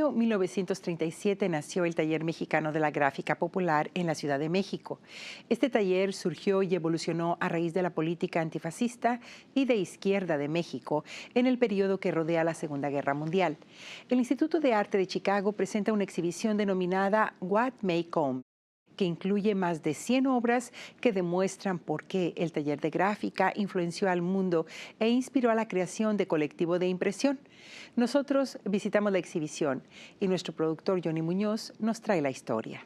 año 1937 nació el Taller Mexicano de la Gráfica Popular en la Ciudad de México. Este taller surgió y evolucionó a raíz de la política antifascista y de izquierda de México en el periodo que rodea la Segunda Guerra Mundial. El Instituto de Arte de Chicago presenta una exhibición denominada What May Come, que incluye más de 100 obras que demuestran por qué el taller de gráfica influenció al mundo e inspiró a la creación de colectivo de impresión. Nosotros visitamos la exhibición y nuestro productor Johnny Munoz nos trae la historia.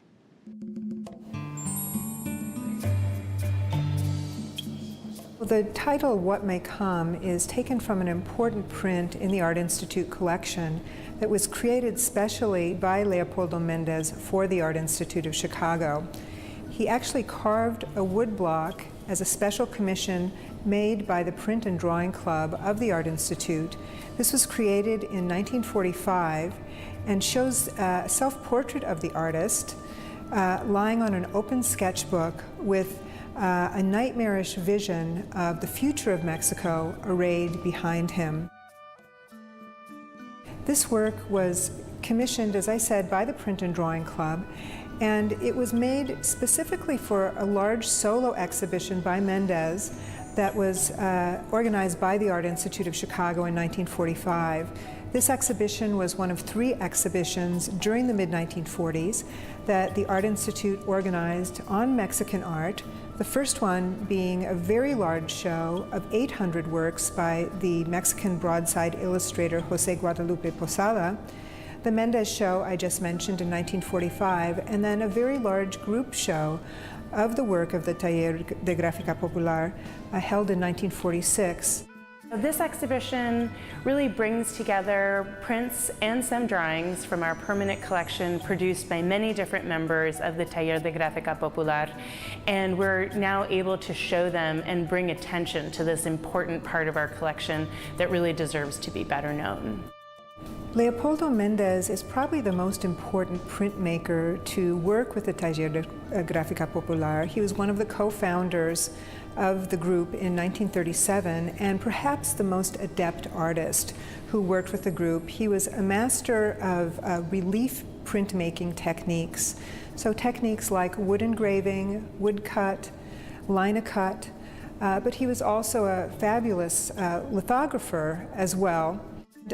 The title, What May Come, is taken from an important print in the Art Institute collection that was created specially by Leopoldo Mendez for the Art Institute of Chicago. He actually carved a wood block as a special commission made by the Print and Drawing Club of the Art Institute. This was created in 1945 and shows a self-portrait of the artist lying on an open sketchbook with a nightmarish vision of the future of Mexico arrayed behind him. This work was commissioned, as I said, by the Print and Drawing Club, and it was made specifically for a large solo exhibition by Mendez that was organized by the Art Institute of Chicago in 1945. This exhibition was one of 3 exhibitions during the mid-1940s that the Art Institute organized on Mexican art, the first one being a very large show of 800 works by the Mexican broadside illustrator José Guadalupe Posada, the Mendez show I just mentioned in 1945, and then a very large group show of the work of the Taller de Gráfica Popular held in 1946. This exhibition really brings together prints and some drawings from our permanent collection produced by many different members of the Taller de Gráfica Popular, and we're now able to show them and bring attention to this important part of our collection that really deserves to be better known. Leopoldo Mendez is probably the most important printmaker to work with the Taller de Gráfica Popular. He was one of the co-founders of the group in 1937 and perhaps the most adept artist who worked with the group. He was a master of relief printmaking techniques. So techniques like wood engraving, wood cut, linocut, but he was also a fabulous lithographer as well.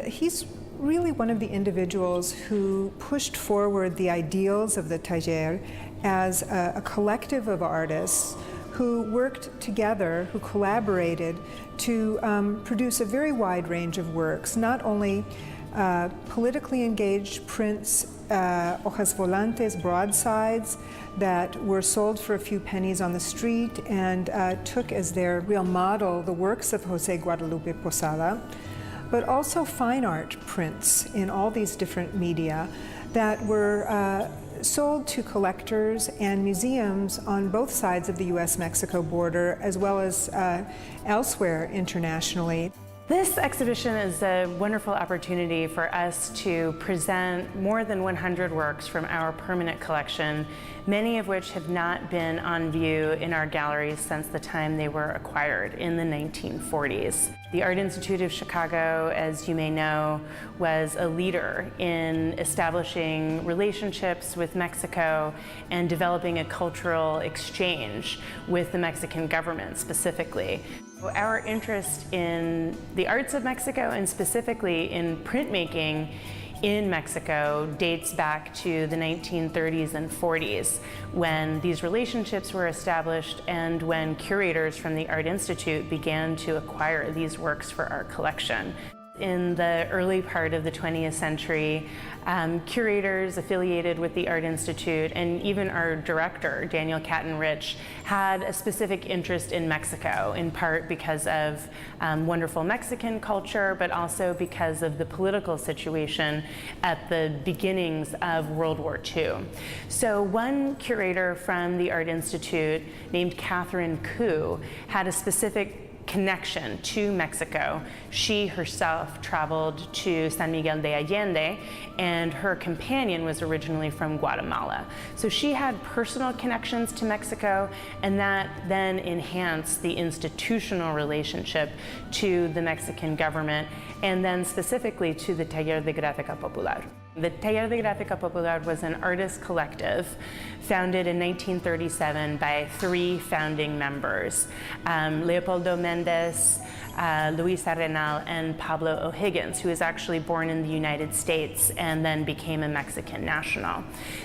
He's really one of the individuals who pushed forward the ideals of the taller as a collective of artists who worked together, who collaborated to produce a very wide range of works, not only politically engaged prints, hojas volantes, broadsides, that were sold for a few pennies on the street and took as their real model the works of José Guadalupe Posada, but also fine art prints in all these different media that were sold to collectors and museums on both sides of the US-Mexico border, as well as elsewhere internationally. This exhibition is a wonderful opportunity for us to present more than 100 works from our permanent collection, many of which have not been on view in our galleries since the time they were acquired in the 1940s. The Art Institute of Chicago, as you may know, was a leader in establishing relationships with Mexico and developing a cultural exchange with the Mexican government specifically. Our interest in the arts of Mexico and specifically in printmaking in Mexico dates back to the 1930s and 40s when these relationships were established and when curators from the Art Institute began to acquire these works for our collection. In the early part of the 20th century, curators affiliated with the Art Institute and even our director, Daniel Catton-Rich, had a specific interest in Mexico, in part because of wonderful Mexican culture, but also because of the political situation at the beginnings of World War II. So one curator from the Art Institute named Catherine Koo had a specific connection to Mexico. She herself traveled to San Miguel de Allende, and her companion was originally from Guatemala. So she had personal connections to Mexico, and that then enhanced the institutional relationship to the Mexican government, and then specifically to the Taller de Gráfica Popular. The Taller de Gráfica Popular was an artist collective founded in 1937 by 3 founding members, Leopoldo Méndez, Luis Arenal, and Pablo O'Higgins, who was actually born in the United States and then became a Mexican national.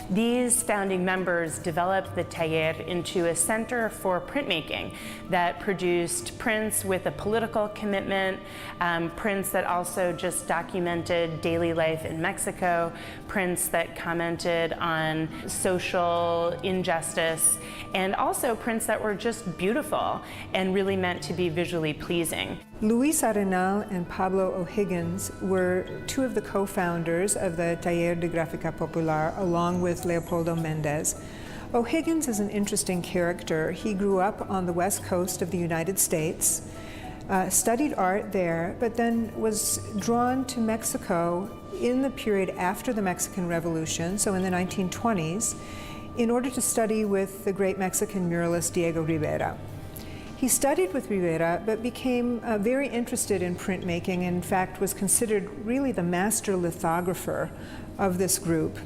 These founding members developed the taller into a center for printmaking that produced prints with a political commitment, prints that also just documented daily life in Mexico, prints that commented on social injustice, and also prints that were just beautiful and really meant to be visually pleasing. Luis Arenal and Pablo O'Higgins were 2 of the co-founders of the Taller de Gráfica Popular, along with Leopoldo Méndez. O'Higgins is an interesting character. He grew up on the west coast of the United States, studied art there, but then was drawn to Mexico in the period after the Mexican Revolution, so in the 1920s, in order to study with the great Mexican muralist Diego Rivera. He studied with Rivera, but became very interested in printmaking, and in fact was considered really the master lithographer of this group.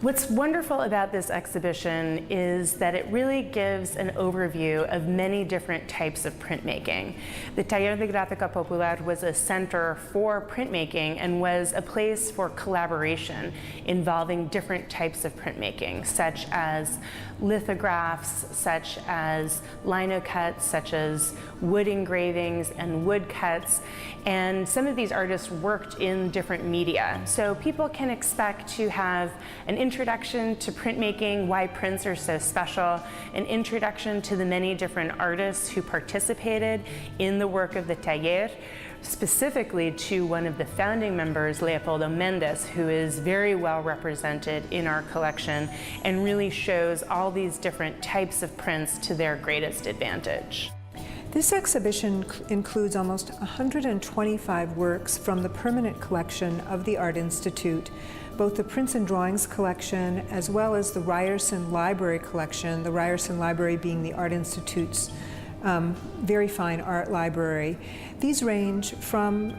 What's wonderful about this exhibition is that it really gives an overview of many different types of printmaking. The Taller de Gráfica Popular was a center for printmaking and was a place for collaboration involving different types of printmaking, such as lithographs, such as lino cuts, such as wood engravings and wood cuts. And some of these artists worked in different media. So people can expect to have an introduction to printmaking, why prints are so special, an introduction to the many different artists who participated in the work of the taller, specifically to one of the founding members, Leopoldo Méndez, who is very well represented in our collection and really shows all these different types of prints to their greatest advantage. This exhibition includes almost 125 works from the permanent collection of the Art Institute, both the Prints and Drawings collection as well as the Ryerson Library collection, the Ryerson Library being the Art Institute's very fine art library. These range from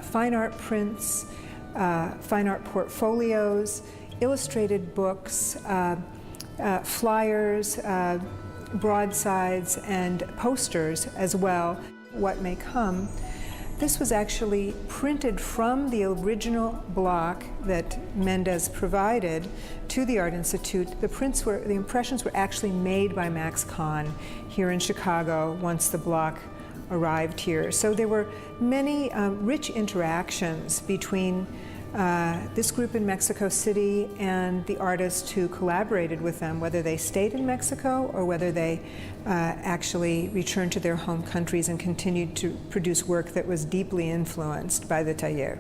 fine art prints, fine art portfolios, illustrated books, flyers, broadsides, and posters as well. What may come. This was actually printed from the original block that Méndez provided to the Art Institute. The impressions were actually made by Max Kahn here in Chicago once the block arrived here. So there were many rich interactions between this group in Mexico City and the artists who collaborated with them, whether they stayed in Mexico or whether they actually returned to their home countries and continued to produce work that was deeply influenced by the taller.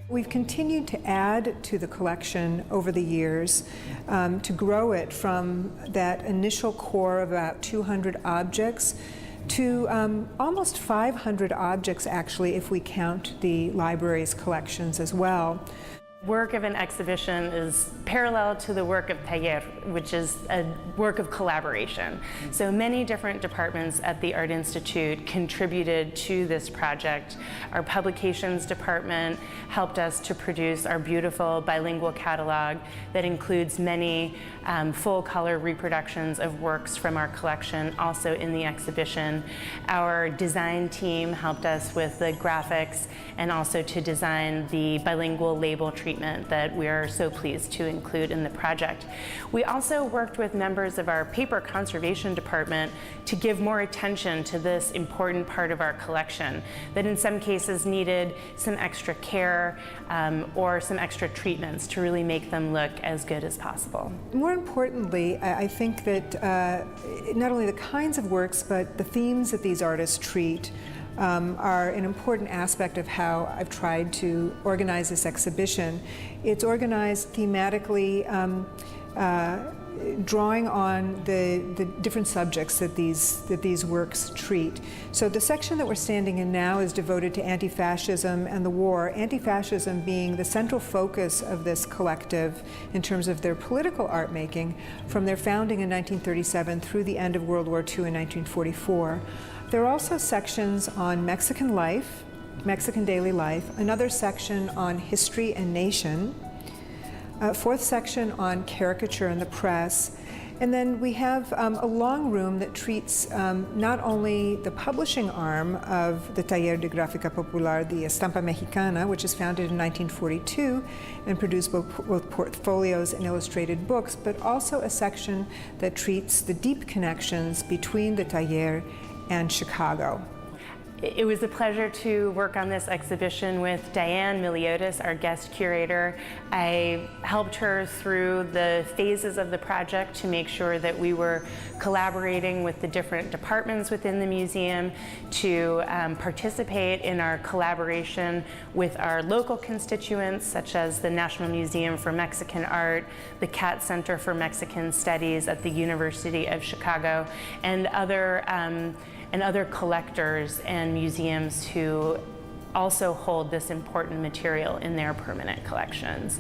We've continued to add to the collection over the years to grow it from that initial core of about 200 objects to almost 500 objects, actually, if we count the library's collections as well. Work of an exhibition is parallel to the work of taller, which is a work of collaboration. So many different departments at the Art Institute contributed to this project. Our publications department helped us to produce our beautiful bilingual catalog that includes many full-color reproductions of works from our collection, also in the exhibition. Our design team helped us with the graphics and also to design the bilingual label treatment that we are so pleased to include in the project. We also worked with members of our paper conservation department to give more attention to this important part of our collection that in some cases needed some extra care or some extra treatments to really make them look as good as possible. More importantly, I think that not only the kinds of works, but the themes that these artists treat are an important aspect of how I've tried to organize this exhibition. It's organized thematically, drawing on the different subjects that these works treat. So the section that we're standing in now is devoted to anti-fascism and the war, anti-fascism being the central focus of this collective in terms of their political art making from their founding in 1937 through the end of World War II in 1944. There are also sections on Mexican life, Mexican daily life, another section on history and nation, fourth section on caricature in the press. And then we have a long room that treats not only the publishing arm of the Taller de Gráfica Popular, the Estampa Mexicana, which is founded in 1942 and produced both portfolios and illustrated books, but also a section that treats the deep connections between the Taller and Chicago. It was a pleasure to work on this exhibition with Diane Miliotis, our guest curator. I helped her through the phases of the project to make sure that we were collaborating with the different departments within the museum to participate in our collaboration with our local constituents, such as the National Museum for Mexican Art, the Katz Center for Mexican Studies at the University of Chicago, and other collectors and museums who also hold this important material in their permanent collections.